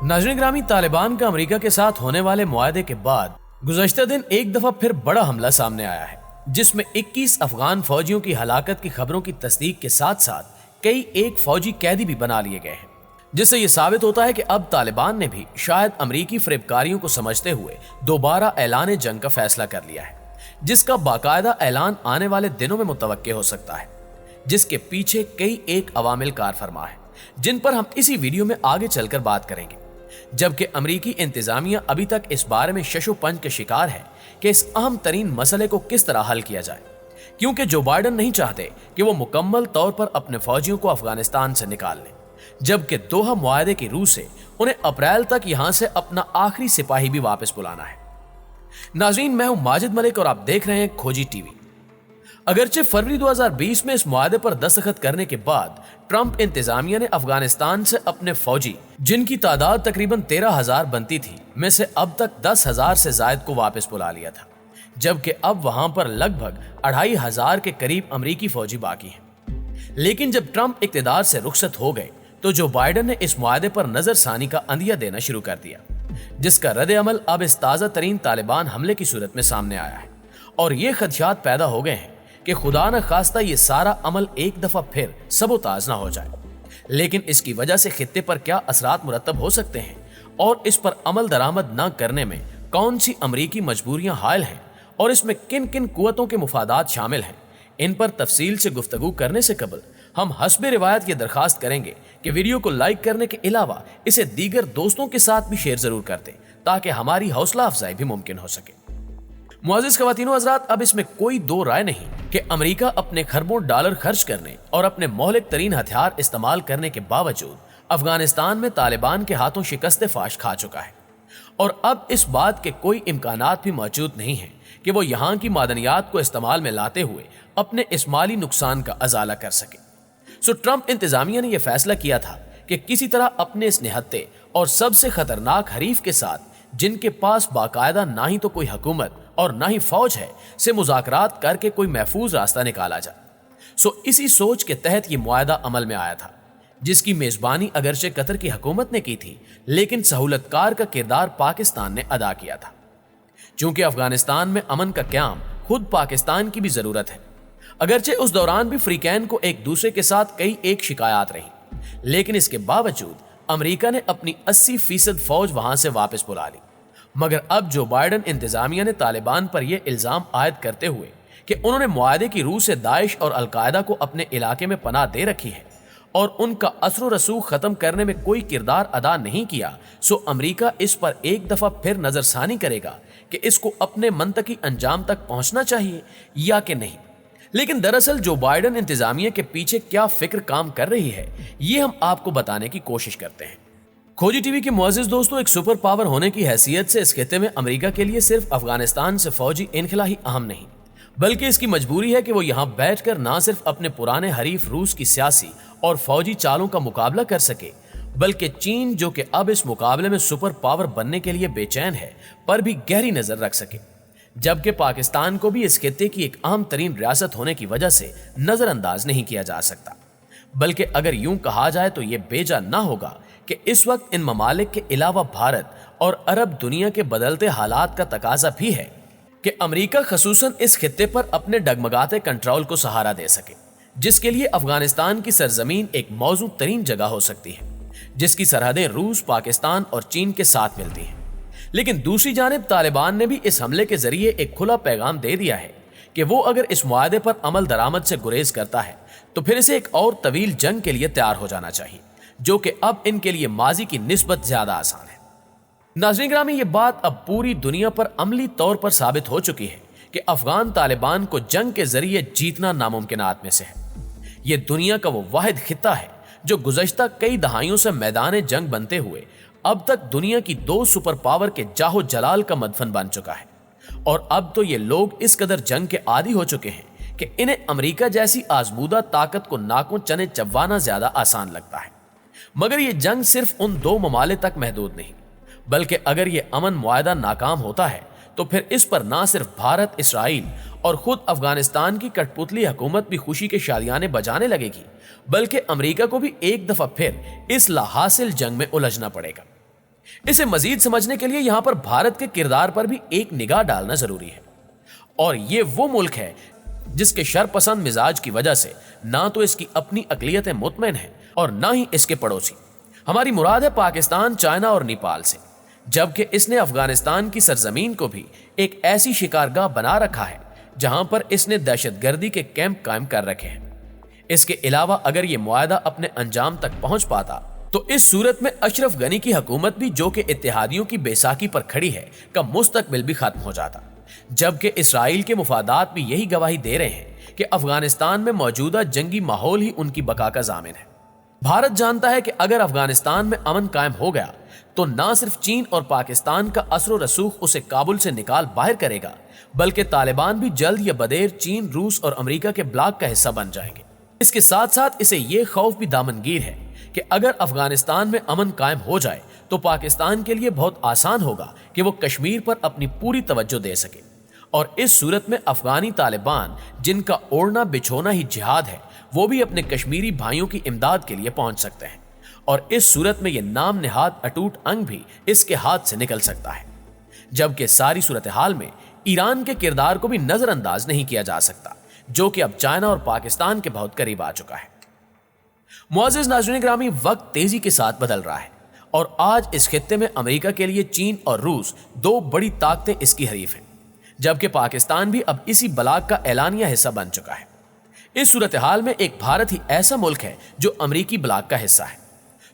नाज़रीन ग्रामी, तालिबान का अमेरिका के साथ होने वाले मुआहदे के बाद गुज़श्ता दिन एक दफा फिर बड़ा हमला सामने आया है, जिसमें 21 अफगान फौजियों की हलाकत की खबरों की तस्दीक के साथ साथ कई एक फौजी कैदी भी बना लिए गए हैं, जिससे ये साबित होता है कि अब तालिबान ने भी शायद अमरीकी फरेबकारियों को समझते हुए दोबारा ऐलान जंग का फैसला कर लिया है, जिसका बाकायदा ऐलान आने वाले दिनों में मुतवक्के हो सकता है, जिसके पीछे कई एक अवामिल कार फरमा है, जिन पर हम इसी वीडियो में आगे चलकर बात करेंगे। जबकि अमरीकी इंतजामिया अभी तक इस बारे में शशोपंज के शिकार है कि इस अहम तरीन मसले को किस तरह हल किया जाए, क्योंकि जो बाइडन नहीं चाहते कि वो मुकम्मल तौर पर अपने फौजियों को अफगानिस्तान से निकाल लें, जबकि दोहा मुआहदे की रूह से उन्हें अप्रैल तक यहां से अपना आखिरी सिपाही भी वापस बुलाना है। नाज़रीन, मैं हूं माजिद मलिक और आप देख रहे हैं खोजी टीवी। अगरचे फरवरी 2020 में इस मुआहदे पर दस्तखत करने के बाद ट्रंप इंतजामिया ने अफगानिस्तान से अपने फौजी, जिनकी तादाद तकरीबन 13,000 बनती थी, में से अब तक 10,000 से जायद को वापस बुला लिया था, जबकि अब वहां पर लगभग 2,500 के करीब अमरीकी फौजी बाकी हैं। लेकिन जब ट्रंप इक्तिदार से रुखसत हो गए तो जो बाइडन ने इस मुआहदे पर नजरसानी का अंदिया देना शुरू कर दिया, जिसका रद्द अमल अब इस ताज़ा तरीन तालिबान हमले की सूरत में सामने आया है। और ये खदशात पैदा हो गए हैं कि खुदा न खास्ता ये सारा अमल एक दफा फिर सबोताज ना हो जाए। लेकिन इसकी वजह से खित्ते पर क्या असरात मुरतब हो सकते हैं और इस पर अमल दरामद न करने में कौन सी अमरीकी मजबूरियां हायल हैं और इसमें किन किन कुव्वतों के मुफादात शामिल हैं, इन पर तफसील से गुफ्तगू करने से कबल हम हस्बे रिवायत ये दरखास्त करेंगे कि वीडियो को लाइक करने के अलावा इसे दीगर दोस्तों के साथ भी शेयर जरूर कर दें, ताकि हमारी हौसला अफजाई भी मुमकिन हो सके। मुअज़्ज़िज़ ख़वातीनो हज़रात, अब इसमें कोई दो राय नहीं कि अमेरिका अपने खरबों डॉलर खर्च करने और अपने मोहलिक तरीन हथियार इस्तेमाल करने के बावजूद अफगानिस्तान में तालिबान के हाथों शिकस्त फाश खा चुका है, और अब इस बात के कोई इम्कानात भी मौजूद नहीं है कि वो यहाँ की मादनियात को इस्तेमाल में लाते हुए अपने इस माली नुकसान का अजाला कर सके। सो ट्रंप इंतजामिया ने यह फैसला किया था कि किसी तरह अपने इस निहत्ते और सबसे खतरनाक हरीफ के साथ, जिनके पास बाकायदा ना ही तो कोई हुकूमत और ना ही फौज है, से मुज़ाकरात करके कोई महफूज रास्ता निकाला जाए। सो इसी सोच के तहत ये मुआहदा अमल में आया था, जिसकी मेजबानी अगरचे कतर की हुकूमत ने की थी, लेकिन सहूलतकार का किरदार पाकिस्तान ने अदा किया था। चूंकि अफगानिस्तान में अमन का क्याम खुद पाकिस्तान की भी जरूरत है, अगरचे उस दौरान भी फ्रीकैन को एक दूसरे के साथ कई एक शिकायत रही, लेकिन इसके बावजूद अमेरिका ने अपनी 80% फौज वहां से वापस बुला ली। मगर अब जो बाइडन इंतजामिया ने तालिबान पर यह इल्जाम आयद करते हुए कि उन्होंने मुआहदे की रूह से दाइश और अलकायदा को अपने इलाके में पनाह दे रखी है और उनका असर व रसूख खत्म करने में कोई किरदार अदा नहीं किया, सो अमेरिका इस पर एक दफा फिर नजरसानी करेगा कि इसको अपने मंतकी अंजाम तक पहुंचना चाहिए या कि नहीं। लेकिन दरअसल जो बाइडन इंतजामिया के पीछे क्या फिक्र काम कर रही है, ये हम आपको बताने की कोशिश करते हैं। खोजी टीवी के मुअज़्ज़िज़ दोस्तों, एक सुपर पावर होने की हैसियत से इस खित्ते में अमेरिका के लिए सिर्फ अफगानिस्तान से फौजी इनखला ही अहम नहीं, बल्कि इसकी मजबूरी है कि वो यहाँ बैठकर ना सिर्फ अपने पुराने हरीफ रूस की सियासी और फौजी चालों का मुकाबला कर सके, बल्कि चीन, जो कि अब इस मुकाबले में सुपर पावर बनने के लिए बेचैन है, पर भी गहरी नजर रख सके। जबकि पाकिस्तान को भी इस खित्ते की एक अहम तरीन रियासत होने की वजह से नजरअंदाज नहीं किया जा सकता। बल्कि अगर यूं कहा जाए तो यह बेजा ना होगा कि इस वक्त इन ममालिक के अलावा भारत और अरब दुनिया के बदलते हालात का तकाजा भी है कि अमेरिका खसूसन इस खित्ते पर अपने डगमगाते कंट्रोल को सहारा दे सके, जिसके लिए अफगानिस्तान की सरजमीन एक मौजू तरीन जगह हो सकती है, जिसकी सरहदें रूस, पाकिस्तान और चीन के साथ मिलती हैं। लेकिन दूसरी जानिब तालिबान ने भी इस हमले के जरिए एक खुला पैगाम दे दिया है कि वो अगर इस मुआहदे पर अमल दरामद से गुरेज करता है तो फिर इसे एक और तवील जंग के लिए तैयार हो जाना चाहिए, जो कि अब इनके लिए माजी की निस्बत ज्यादा आसान है। नाज़रीन ग्रामी, ये बात अब पूरी दुनिया पर अमली तौर पर साबित हो चुकी है कि अफगान तालिबान को जंग के जरिए जीतना नामुमकिनात में से है। ये दुनिया का वो वाहिद खित्ता है जो गुज़श्ता कई दहाइयों से मैदान जंग बनते हुए अब तक दुनिया की 2 सुपर पावर के जाहो जलाल का मदफन बन चुका है। और अब तो ये लोग इस कदर जंग के आदी हो चुके हैं कि इन्हें अमेरिका जैसी आजमूदा ताकत को नाकों चने चबवाना ज्यादा आसान लगता है। मगर ये जंग सिर्फ उन 2 ममालिक तक महदूद नहीं, बल्कि अगर ये अमन मुआहदा नाकाम होता है तो फिर इस पर ना सिर्फ भारत, इसराइल और खुद अफगानिस्तान की कठपुतली हुकूमत भी खुशी के शादियाने बजाने लगेगी, बल्कि अमेरिका को भी एक दफा फिर इस लाहासिल जंग में उलझना पड़ेगा। इसे मजीद समझने के लिए यहां पर भारत के किरदार पर भी एक निगाह डालना जरूरी है। और ये वो मुल्क है जिसके शरपसंद मिजाज की वजह से ना तो इसकी अपनी अकलियतें मुतमईन है और ना ही इसके पड़ोसी। हमारी मुराद है पाकिस्तान, चाइना और नेपाल से, जबकि इसने अफगानिस्तान की सरजमीन को भी एक ऐसी शिकारगाह बना रखा है जहां पर इसने दहशतगर्दी के कैंप कायम कर रखे हैं। इसके अलावा अगर ये मुआहदा अपने अंजाम तक पहुंच पाता तो इस सूरत में अशरफ गनी की हुकूमत भी, जो कि इत्तेहादियों की बेसाखी पर खड़ी है, का मुस्तकबिल भी खत्म हो जाता। जबकि इसराइल के मुफादात भी यही गवाही दे रहे हैं कि अफगानिस्तान में मौजूदा जंगी माहौल ही उनकी बका का जामिन है। भारत जानता है कि अगर अफगानिस्तान में अमन कायम हो गया तो ना सिर्फ चीन और पाकिस्तान का असर व रसूख उसे काबुल से निकाल बाहर करेगा, बल्कि तालिबान भी जल्द या बदेर चीन, रूस और अमेरिका के ब्लॉक का हिस्सा बन जाएंगे। इसके साथ साथ इसे ये खौफ भी दामनगीर है कि अगर अफगानिस्तान में अमन कायम हो जाए तो पाकिस्तान के लिए बहुत आसान होगा कि वो कश्मीर पर अपनी पूरी तवज्जो दे सके। और इस सूरत में अफगानी तालिबान, जिनका ओढ़ना बिछोना ही जिहाद है, वो भी अपने कश्मीरी भाइयों की इमदाद के लिए पहुंच सकते हैं। और इस सूरत में ये नाम निहाद अटूट अंग भी इसके हाथ से निकल सकता है। जबकि सारी सूरत हाल में ईरान के किरदार को भी नजरअंदाज नहीं किया जा सकता, जो कि अब चाइना और पाकिस्तान के बहुत करीब आ चुका है। मुअज़्ज़िज़ नाज़रीन ग्रामी, वक्त तेजी के साथ बदल रहा है और आज इस खित्ते में अमेरिका के लिए चीन और रूस दो बड़ी ताकतें इसकी हरीफ हैं, जबकि पाकिस्तान भी अब इसी बलाक का एलानिया हिस्सा बन चुका है। इस सूरत हाल में एक भारत ही ऐसा मुल्क है जो अमरीकी ब्लॉक का हिस्सा है।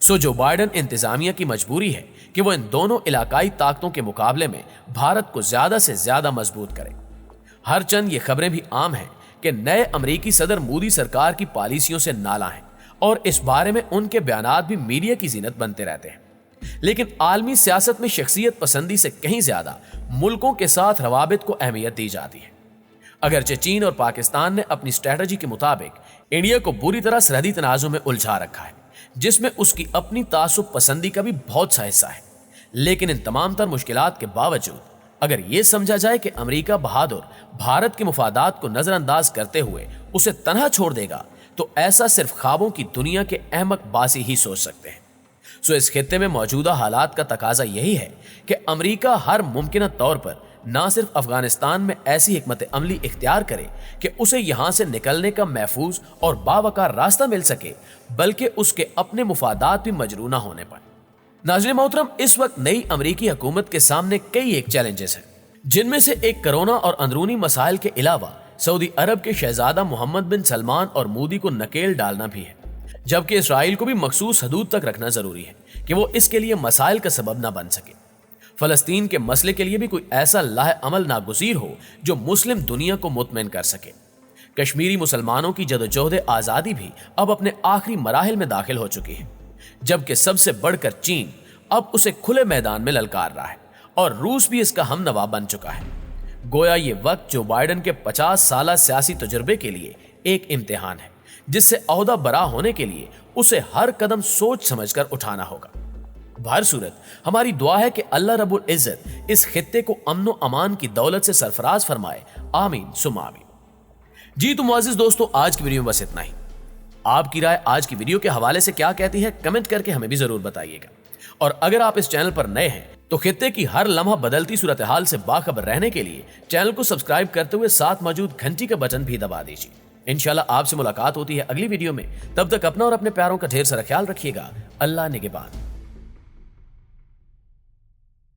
सो जो बाइडेन इंतजामिया की मजबूरी है कि वो इन दोनों इलाकाई ताकतों के मुकाबले में भारत को ज्यादा से ज्यादा मजबूत करे। हर चंद ये खबरें भी आम हैं कि नए अमरीकी सदर मोदी सरकार की पॉलिसियों से नाला हैं और इस बारे में उनके बयानात भी मीडिया की जीनत बनते रहते हैं। लेकिन आलमी सियासत में शख्सियत पसंदी से कहीं ज्यादा मुल्कों के साथ रवाबित को अहमियत दी जाती है। अगरचे चीन और पाकिस्तान ने अपनी स्ट्रेटजी के मुताबिक इंडिया को बुरी तरह सरहदी तनाज़ुं में उलझा रखा है, जिसमें उसकी अपनी तासुब पसंदी का भी बहुत सा हिस्सा है। लेकिन इन तमाम तर मुश्किलात के बावजूद अगर ये समझा जाए कि अमेरिका बहादुर भारत के मुफादात को नजरअंदाज करते हुए उसे तनहा छोड़ देगा, तो ऐसा सिर्फ ख्वाबों की दुनिया के अहमक बासी ही सोच सकते हैं। सो इस खित्ते में मौजूदा हालात का तकाजा यही है कि अमेरिका हर मुमकिन तौर पर ना सिर्फ अफगानिस्तान में ऐसी हिकमत अमली इख्तियार करे कि उसे यहां से निकलने का महफूज और बावकार रास्ता मिल सके, बल्कि उसके अपने मुफादात भी मजरू ना होने पाए। नाज़रीन मोहतरम, इस वक्त नई अमेरिकी हुकूमत के सामने कई एक चैलेंजेस हैं, जिनमें से एक कोरोना और अंदरूनी मसाइल के अलावा सऊदी अरब के शहजादा मोहम्मद बिन सलमान और मोदी को नकेल डालना भी है। जबकि इसराइल को भी मखसूस हदूद तक रखना जरूरी है कि वो इसके लिए मसाइल का सबब ना बन सके। फलस्तीन के मसले के लिए भी कोई ऐसा लाहे अमल नागुज़ीर हो जो मुस्लिम दुनिया को मुतमईन कर सके। कश्मीरी मुसलमानों की जदोजहद आज़ादी भी अब अपने आखिरी मराहिल में दाखिल हो चुकी है, जबकि सबसे बढ़कर चीन अब उसे खुले मैदान में ललकार रहा है और रूस भी इसका हमनवा बन चुका है। गोया ये वक्त जो बाइडेन के 50 साला सियासी तजुर्बे के लिए एक इम्तिहान है, जिससे ओहदा बरा होने के लिए उसे हर कदम सोच समझकर उठाना होगा। बहर सूरत हमारी दुआ है कि अल्लाह रब्बुल इज्जत इस खित्ते को अमन व अमान की दौलत से सरफराज फरमाए। आमीन सुम्मा आमीन। जी तो मुअज़्ज़िज़ दोस्तों, आज की वीडियो में बस इतना ही। आपकी राय आज की वीडियो के हवाले से क्या कहती है, कमेंट करके हमें भी जरूर बताइएगा। और अगर आप इस चैनल पर नए हैं तो खित्ते की हर लम्हा बदलती सूरत हाल से बाखबर रहने के लिए चैनल को सब्सक्राइब करते हुए साथ मौजूद घंटी का बटन भी दबा दीजिए। इंशाल्लाह आपसे मुलाकात होती है अगली वीडियो में। तब तक अपना और अपने प्यारों का ढेर सारा ख्याल रखिएगा। अल्लाह निगहबान।